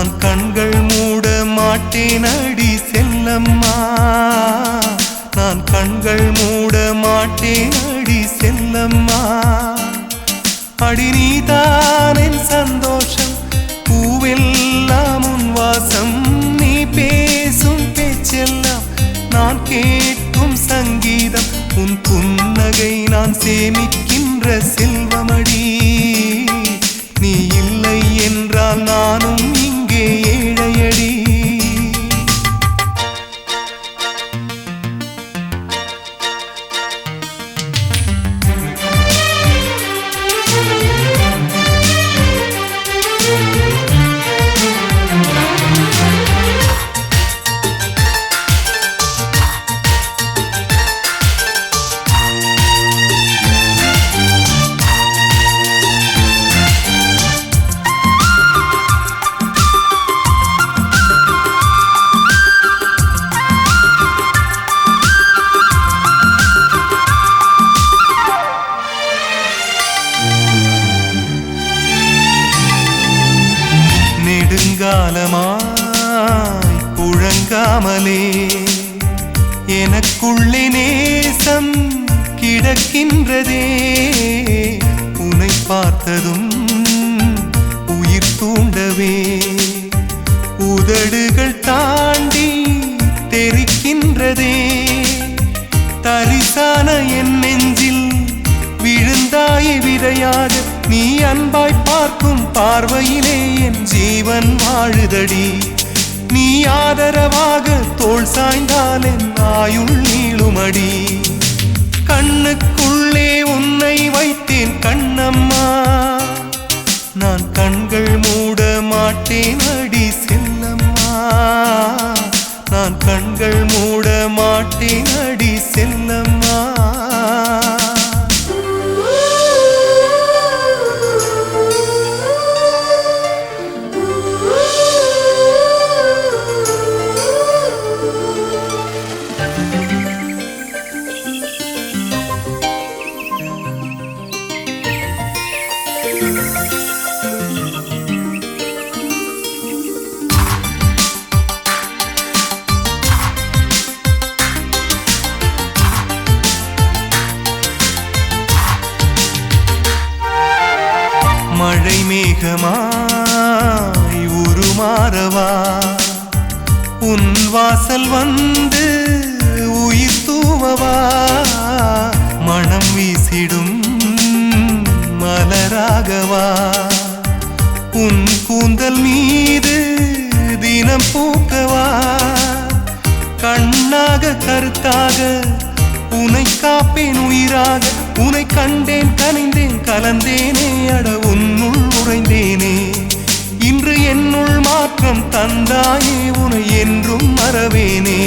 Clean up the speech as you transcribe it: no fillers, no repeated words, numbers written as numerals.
நான் கண்கள் மூட மாட்டேன் அடி செல்லம்மா, நான் கண்கள் மூட மாட்டேன் அடி செல்லம்மா. அடி நீதான் என் சந்தோஷம், பூவெல்லாம் உன் வாசம், நீ பேசும் பேச்செல்லாம் நான் கேட்கும் சங்கீதம், உன் புன்னகை நான் சேமிக்கின்ற செல்வமடி. நீ இல்லை என்றால் நானும் இங்கே ஏழையடி. நெடுங்காலமாய் புழங்காமலே எனக்குள்ளே நேசம் கிடக்கின்றதே, உன்னை பார்த்ததும் உயிர் தூண்டவே உதடுகள் தாண்டி தெரிக்கின்றதே. தரிசான என் நெஞ்சில் விழுந்தாய் விதையாக, நீ அன்பாய் பார்க்கும் பார்வையிலே என் ஜீவன் வாழுதடி. நீ ஆதரவாக தோள் சாய்ந்தால் என் ஆயுள் நீளுமடி. கண்ணுக்குள்ளே உன்னை வைத்தேன் கண்ணம்மா, நான் கண்கள் மூட மாட்டேன் அடி செல்லம்மா, நான் கண்கள் மூட மாட்டேன் அடி செல்லம்மா. மழை மேகமாய் உருமாறவா, உன் வாசல் வந்து உயிர் தூவவா, மனம் வீசிடும் மலராகவா, உன் கூந்தல் மீது தினம் பூக்கவா, கண்ணாக கருத்தாக உனை காப்பேன் உயிராக, உனை கண்டேன் கனிந்தேன் கலந்தேனே, அட உன்னுள் உறைந்தேனே. இன்று என்னுள் மாற்றம் தந்தாயே, உனை என்றும் மறவேனே.